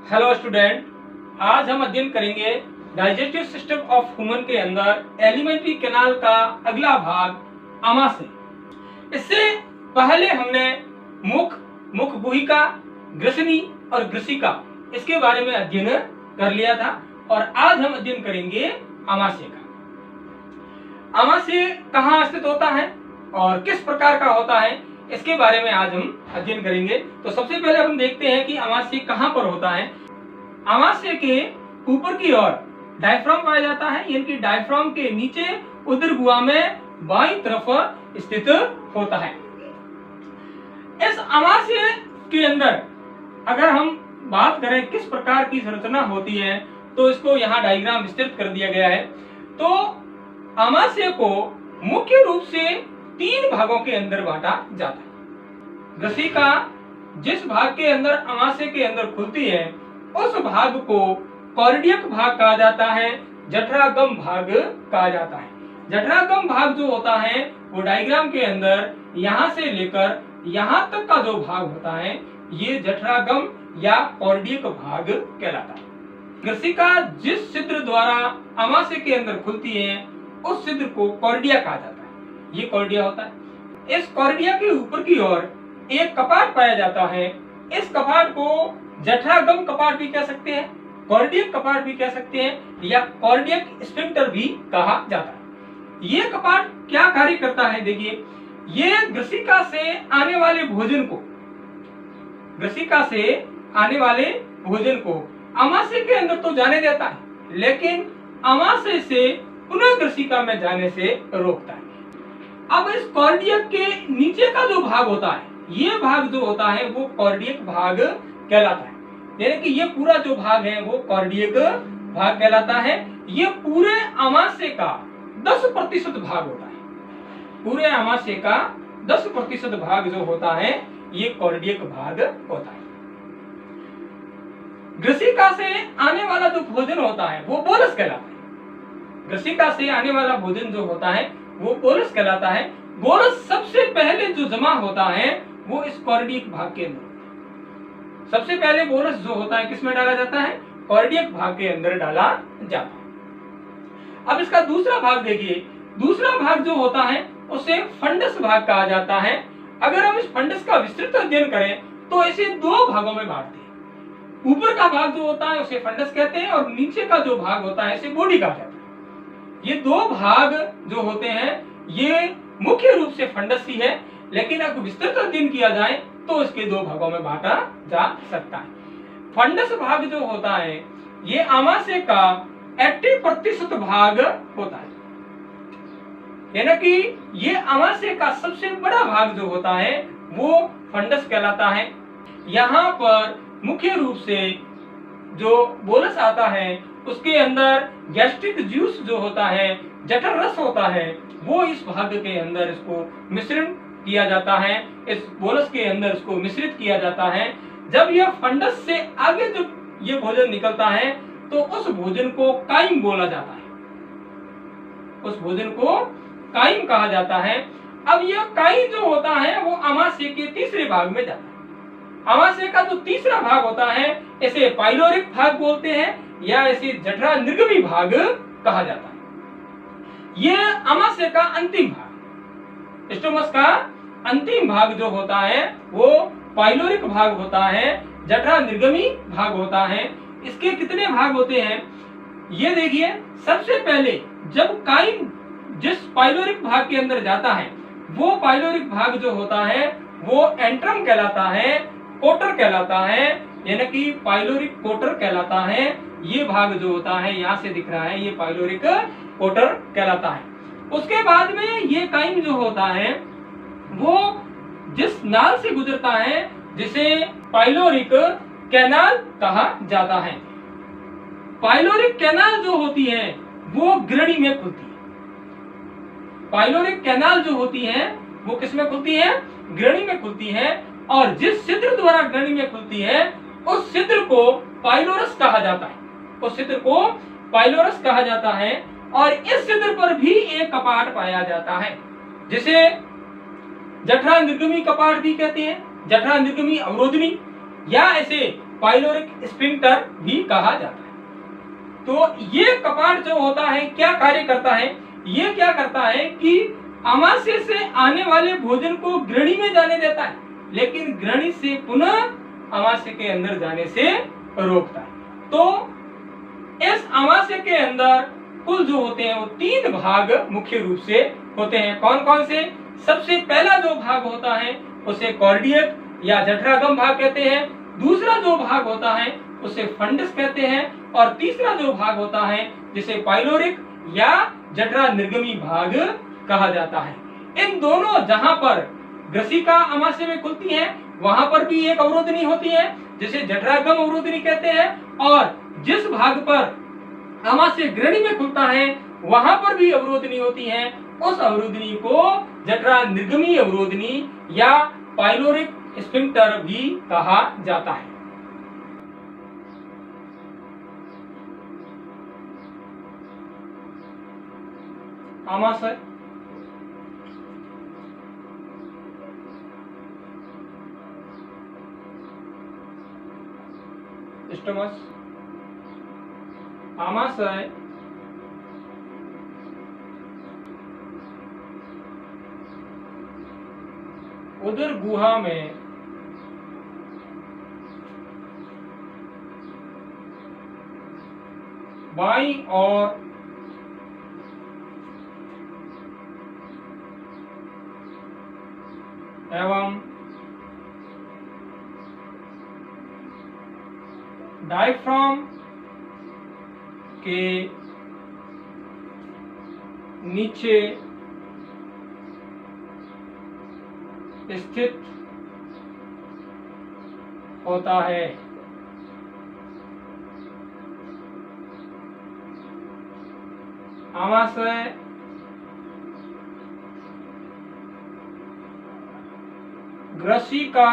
Hello student, आज हम अध्ययन करेंगे डाइजेस्टिव सिस्टम ऑफ ह्यूमन के अंदर एलिमेंट्री कैनाल का अगला भाग आमाशय। इससे पहले हमने मुख गुहिका, ग्रसनी और ग्रसिका इसके बारे में अध्ययन कर लिया था और आज हम अध्ययन करेंगे आमाशय का। आमाशय कहाँ स्थित होता है और किस प्रकार का होता है, इसके बारे में आज हम अध्ययन करेंगे। तो सबसे पहले हम देखते हैं कि आमाशय कहाँ पर होता है। आमाशय के ऊपर की ओर डायफ्राम पाया जाता है, यानी कि डायफ्राम के नीचे उदर गुहा में बाईं तरफ स्थित होता है। इस आमाशय के अंदर अगर हम बात करें किस प्रकार की संरचना होती है, तो इसको यहाँ डायग्राम विस्तृत कर दिया गया है। तो आमाशय को मुख्य रूप से 3 भागों के अंदर बांटा जाता है। ग्रसिका जिस भाग के अंदर आमाशय के अंदर खुलती है उस भाग को कॉर्डियक भाग कहा जाता है, जठरागम भाग कहा जाता है। जठरागम भाग जो होता है वो डायग्राम के अंदर यहाँ से लेकर यहाँ तक का जो भाग होता है ये जठरागम या कॉर्डियक भाग कहलाता है। ग्रसिका जिस छिद्र द्वारा आमाशय के अंदर खुलती है उस छिद्र को कॉर्डिया कहा जाता है। ये कॉर्डिया होता है। इस कॉर्डिया के ऊपर की ओर एक कपाट पाया जाता है। इस कपाट को जठरागम कपाट भी कह सकते हैं, कॉर्डियक कपाट भी कह सकते हैं या कॉर्डियक स्फिंक्टर भी कहा जाता है। ये कपाट क्या कार्य करता है, देखिए, ये ग्रसिका से आने वाले भोजन को आमाशय के अंदर तो जाने देता है, लेकिन आमाशय से पुनः ग्रसिका में जाने से रोकता है। अब इस कॉर्डियक के नीचे का जो भाग होता है, ये भाग जो होता है वो कॉर्डियक भाग कहलाता है। यानी कि ये पूरा जो भाग है वो कॉर्डियक भाग कहलाता है। ये पूरे आमाशय का 10% भाग होता है। पूरे आमाशय का 10% भाग जो होता है ये कॉर्डियक भाग होता है। ग्रसिका से आने वाला जो भोजन होता है वो बोलस कहलाता है। ग्रसिका से आने वाला भोजन जो होता है वो बोलस कहलाता है। बोलस सबसे पहले जो जमा होता है वो इस कॉर्डियक भाग के अंदर। सबसे पहले बोलस जो होता है किसमें डाला जाता है? कॉर्डियक भाग के अंदर डाला जाता है। अब इसका दूसरा भाग देखिए, दूसरा भाग जो होता है उसे फंडस भाग कहा जाता है। अगर हम इस फंडस का विस्तृत अध्ययन करें तो इसे 2 भागों में बांटते हैं। ऊपर का भाग जो होता है उसे फंडस कहते हैं और नीचे का जो भाग होता है इसे बॉडी कहा जाता है। ये 2 भाग जो होते हैं ये मुख्य रूप से फंडस ही है, लेकिन अगर विस्तृत अध्ययन किया जाए तो इसके 2 भागों में बांटा जा सकता है। फंडस भाग जो होता है ये आमाशय का 80% भाग होता है, यानी कि ये आमाशय का सबसे बड़ा भाग जो होता है वो फंडस कहलाता है। यहाँ पर मुख्य रूप से जो बोलस आता है उसके अंदर गैस्ट्रिक जूस जो होता है, जठर रस होता है, वो इस भाग के अंदर इसको मिश्रण किया जाता है। इस बोलस के अंदर इसको मिश्रित किया जाता है। जब यह फंडस से आगे जो ये भोजन निकलता है तो उस भोजन को काइम बोला जाता है। उस भोजन को काइम कहा जाता है। अब यह काइम जो होता है वो आमाशय के तीसरे भाग में जाता है। आमाशय का जो तीसरा भाग होता है इसे पाइलोरिक भाग बोलते हैं या इसे जठरा निर्गमी भाग कहा जाता है। यह आमाशय का अंतिम भाग, स्टोमस का अंतिम भाग जो होता है वो पाइलोरिक भाग होता है, जठरा निर्गमी भाग होता है। इसके कितने भाग होते हैं ये देखिए। सबसे पहले जब काइम जिस पाइलोरिक भाग के अंदर जाता है वो पाइलोरिक भाग जो होता है वो एंट्रम कहलाता है, कोटर कहलाता है, यानी कि पाइलोरिक कोटर कहलाता है। ये भाग जो होता है यहाँ से दिख रहा है ये पाइलोरिक कोटर कहलाता है। उसके बाद में ये काइम जो होता है वो जिस नाल से गुजरता है जिसे पाइलोरिक कैनाल कहा जाता है। पाइलोरिक कैनाल जो होती है वो ग्रणी में खुलती है। पाइलोरिक कैनाल जो होती है वो किसमें खुलती है? ग्रणी में खुलती है। और जिस छिद्र द्वारा ग्रणी में खुलती है उस छिद्र को पाइलोरस कहा जाता है। उस छिद्र को पाइलोरस कहा जाता है। और इस छिद्र पर भी एक कपाट पाया जाता है जिसे जठरा निर्गमी कपाट भी कहते हैं, जठरा निर्गमी अवरोधनी, या इसे पाइलोरिक स्फिंक्टर भी कहा जाता है। तो ये कपाट जो होता है क्या कार्य करता है? ये क्या करता है कि आमाशय से आने वाले भोजन को ग्रहणी में जाने देता है, लेकिन ग्रहणी से पुनः आमाशय के अंदर जाने से रोकता है। तो इस आमाशय के अंदर कुल जो होते हैं वो 3 भाग मुख्य रूप से होते हैं। कौन कौन से? सबसे पहला जो भाग होता है उसे कॉर्डियक या जठरागम भाग कहते हैं। दूसरा जो भाग होता है उसे फंडस कहते हैं, और तीसरा जो भाग होता है जिसे पाइलोरिक या जठरा निर्गमी भाग कहा जाता है। इन दोनों, जहां पर ग्रसिका आमाशय में खुलती है वहां पर भी एक अवरोधनी होती है जिसे जठरागम अवरोधनी कहते हैं, और जिस भाग पर आमाशय ग्रहणी में खुलता है वहां पर भी अवरोधनी होती है। उस अवरोधनी को जठरा निर्गमी अवरोधनी या पाइलोरिक स्फिंक्टर भी कहा जाता है। आमाशय, स्टमस, आमाशय उदर गुहा में बाईं ओर एवं डायफ्राम के नीचे स्थित होता है। आमाशय ग्रसिका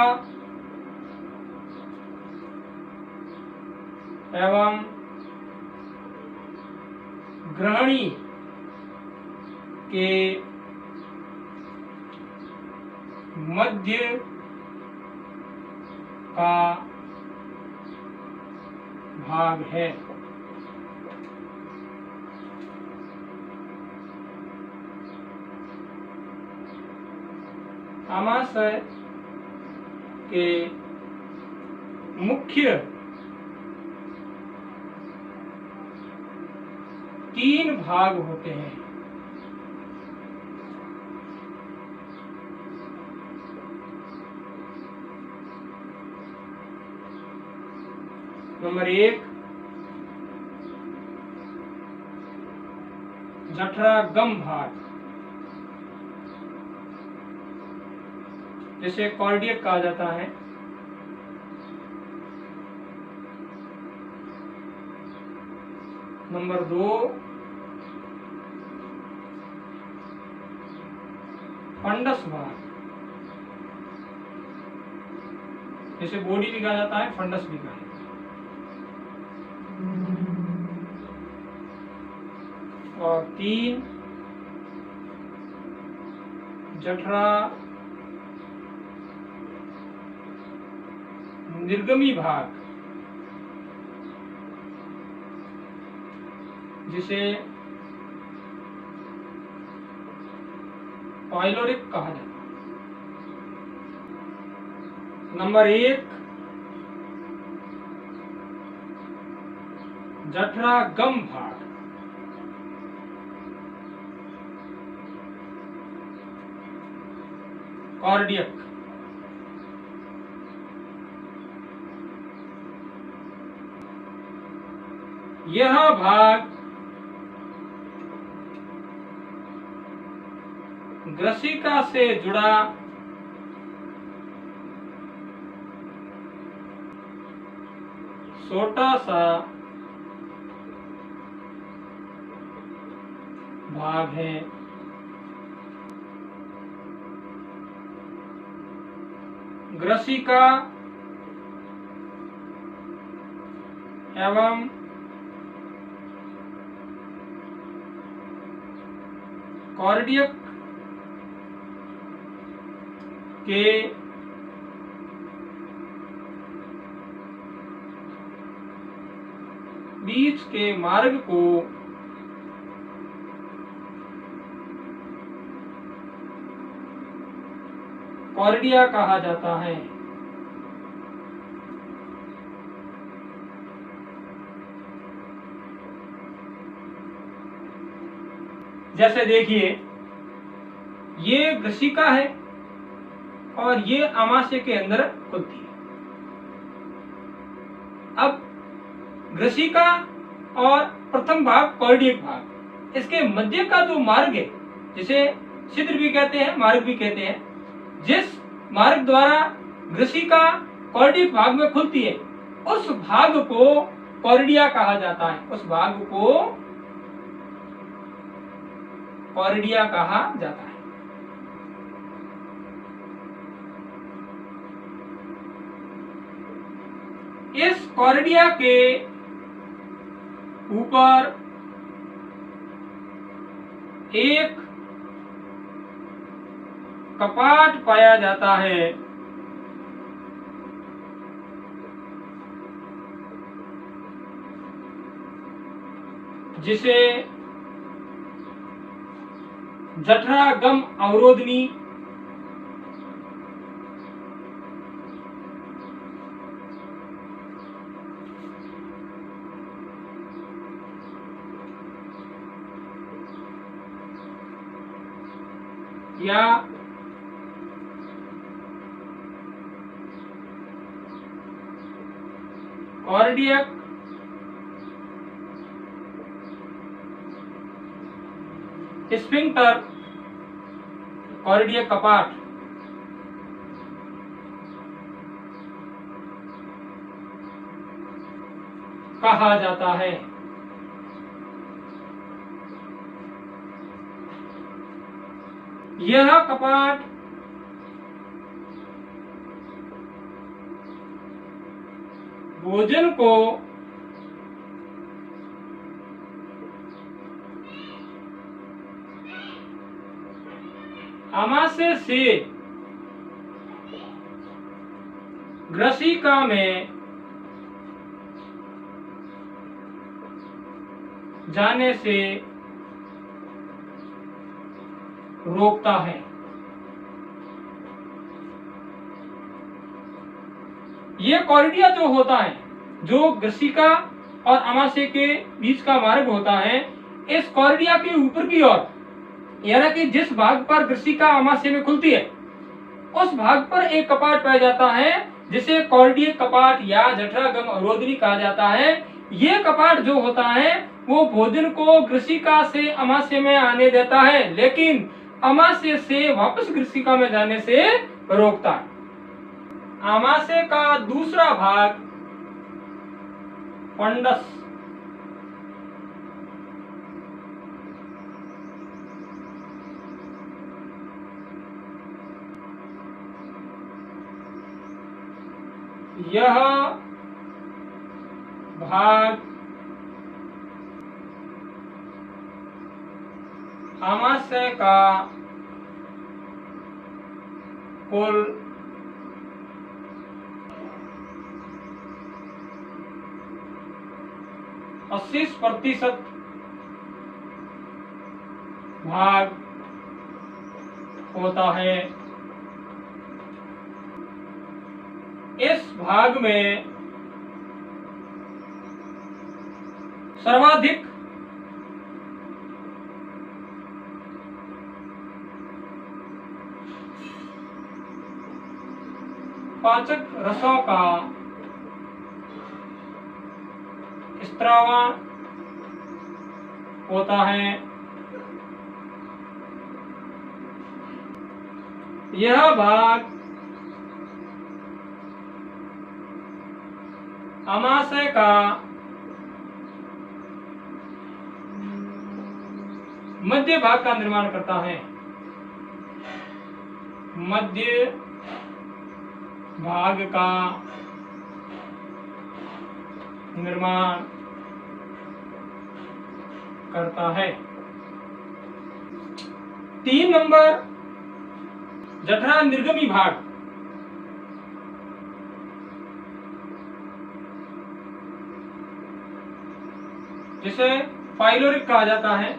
एवं ग्रहणी के मध्य का भाग है। आमाशय के मुख्य 3 भाग होते हैं। नंबर 1 जठरागम भाग, जिसे कॉर्डियक कहा जाता है। नंबर 2 फंडस भाग, जिसे बॉडी भी कहा जाता है, फंडस भी कहा जाता है। और 3 जठरा निर्गमी भाग, जिसे पाइलोरिक कहा जाता है। नंबर 1 जठरागम भाग, कॉर्डियक। यह भाग ग्रसिका से जुड़ा छोटा सा भाग है। ग्रसिका एवं कॉर्डियक के बीच के मार्ग को कॉर्डिया कहा जाता है। जैसे देखिए, ये ग्रसिका है और ये आमाशय के अंदर खुलती है। अब ग्रसिका और प्रथम भाग कॉर्डियक भाग, इसके मध्य का जो मार्ग है, जिसे छिद्र भी कहते हैं, मार्ग भी कहते हैं, जिस मार्ग द्वारा ग्रसिका कॉर्डियक भाग में खुलती है, उस भाग को कॉर्डिया कहा जाता है। उस भाग को कॉर्डिया कहा जाता है। इस कॉर्डिया के ऊपर एक कपाट पाया जाता है, जिसे जठरागम अवरोधनी या कॉर्डियक स्फिंक्टर, कॉर्डियक कपाट कहा जाता है। यह कपाट भोजन को आमाशय से ग्रसिका में जाने से रोकता है। यह कॉर्डिया जो होता है, जो ग्रसिका और आमाशय के बीच का मार्ग होता है, इस कॉर्डिया के ऊपर की ओर, यानी कि जिस भाग पर ग्रसिका आमाशय में खुलती है, उस भाग पर एक कपाट पाया जाता है, जिसे कॉर्डियक कपाट या जठरागम अवरोधनी कहा जाता है। यह कपाट जो होता है वो भोजन को ग्रसिका से आमाशय में आने देता है, लेकिन आमाशय से वापस ग्रसिका में जाने से रोकता है। आमाशय का दूसरा भाग फंडस, यह भाग आमाशय का कुल 80% भाग होता है। इस भाग में सर्वाधिक पाचक रसों का स्त्रावण होता है। यह भाग आमाशय का मध्य भाग का निर्माण करता है। मध्य भाग का निर्माण करता है। 3 नंबर जठरा निर्गमी भाग। जिसे पाइलोरिक कहा जाता है।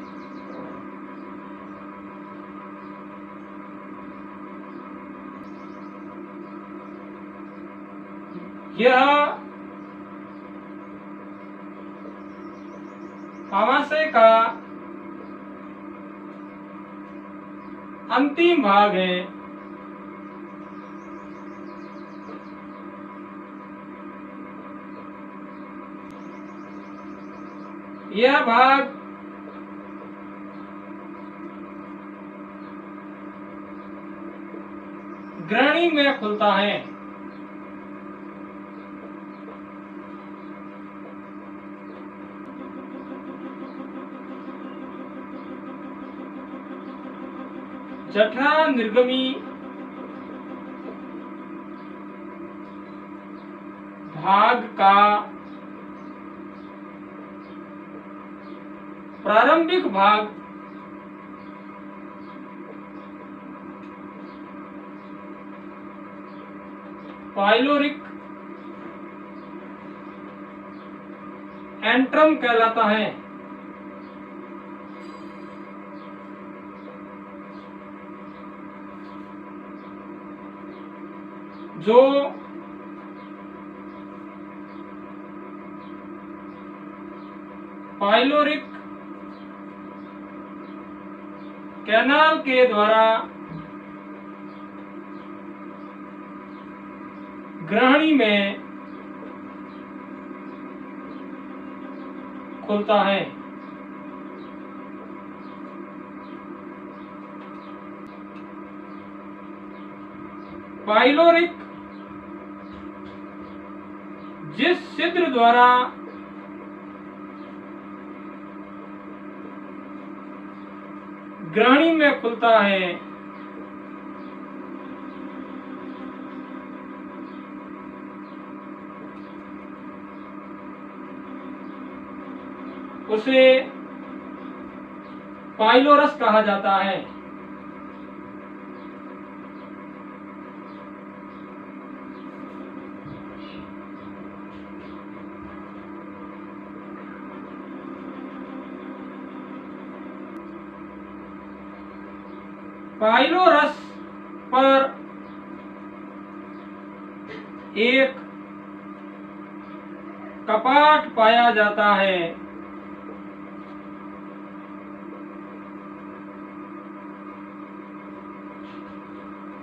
यह आमाशय का अंतिम भाग है। यह भाग ग्रहणी में खुलता है। जठरा निर्गमी भाग का प्रारंभिक भाग पाइलोरिक एंट्रम कहलाता है। जो पाइलोरिक कैनाल के द्वारा ग्रहणी में खुलता है। पाइलोरिक जिस छिद्र द्वारा ग्रहणी में खुलता है उसे पाइलोरस कहा जाता है। पाइलोरस पर एक कपाट पाया जाता है।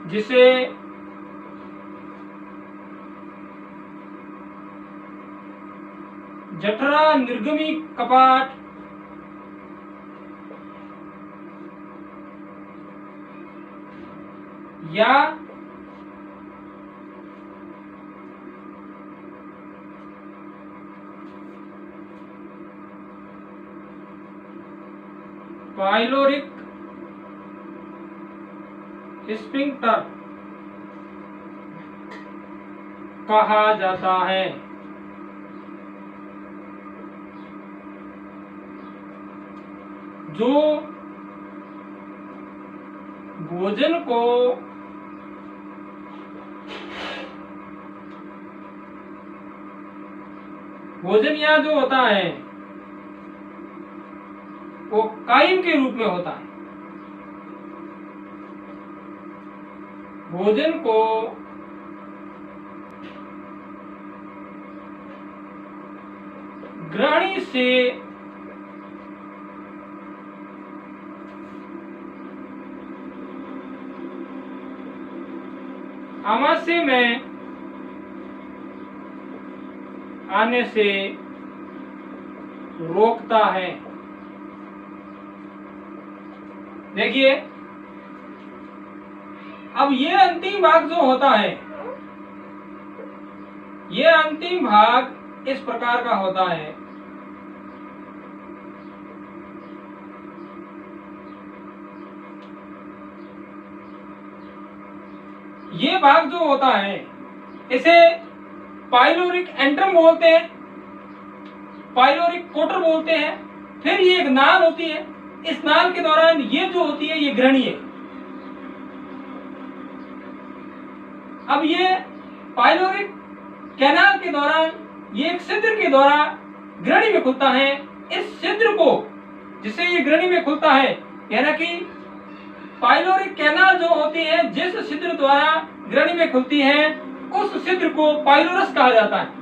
जिसे जठरा निर्गमी कपाट या पाइलोरिक स्फिंक्टर कहा जाता है। जो भोजन को भोजन यहाँ जो होता है वो कायम के रूप में होता है। भोजन को ग्रहणी से आमाशय में आने से रोकता है। देखिए, अब ये अंतिम भाग जो होता है, ये अंतिम भाग इस प्रकार का होता है। ये भाग जो होता है इसे पाइलोरिक एंट्रम बोलते हैं, पाइलोरिक कोटर बोलते हैं। फिर ये एक नाल होती है, इस नाल के दौरान ये जो होती है ये ग्रहणी है। अब ये पाइलोरिक कैनाल के दौरान ये एक छिद्र के द्वारा ग्रहणी में खुलता है इस छिद्र को जिसे ये ग्रणी में खुलता है, यानी कि पाइलोरिक कैनाल जो होती है, जिस छिद्र द्वारा ग्रणी में खुलती है, उस छिद्र को पाइलोरस कहा जाता है।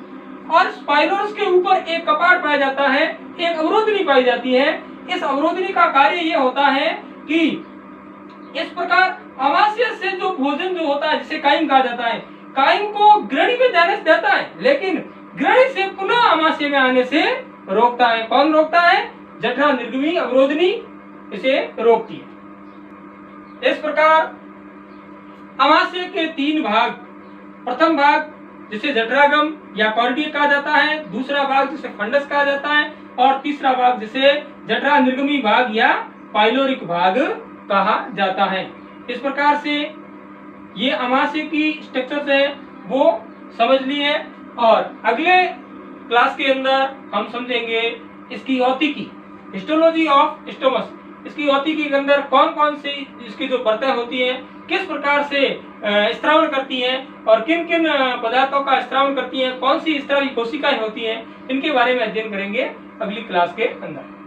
और इस पाइलोरस के ऊपर एक कपाट पाया जाता है, एक अवरोधनी पाई जाती है। इस अवरोधनी का कार्य ये होता है कि इस प्रकार अमाशय से जो भोजन जो होता है, जिसे काइम कहा जाता है, काइम को ग्रणी में जाने से देता है, लेकिन ग्रणी से पुनः अमाशय में आने से रोकता है। कौन रोकता है? जठरा निर्गमी अवरोधनी इसे रोकती है। इस प्रकार अमाशय के 3 भाग, प्रथम भाग जिसे जठरागम या कॉर्डिया कहा जाता है, दूसरा भाग जिसे फंडस कहा जाता है, और तीसरा भाग जिसे जठरा निर्गमी भाग या पाइलोरिक भाग कहा जाता है। इस प्रकार से ये अमाशय की स्ट्रक्चर्स है वो समझ लिए, और अगले क्लास के अंदर हम समझेंगे इसकी औतिकी, हिस्टोलॉजी ऑफ स्टोमस। इसकी औतिकी के अंदर कौन कौन सी इसकी जो परतें होती हैं, किस प्रकार से स्त्रावन करती हैं, और किन किन पदार्थों का स्त्रावन करती हैं, कौन सी स्त्रावी कोशिकाएं होती हैं, इनके बारे में अध्ययन करेंगे अगली क्लास के अंदर।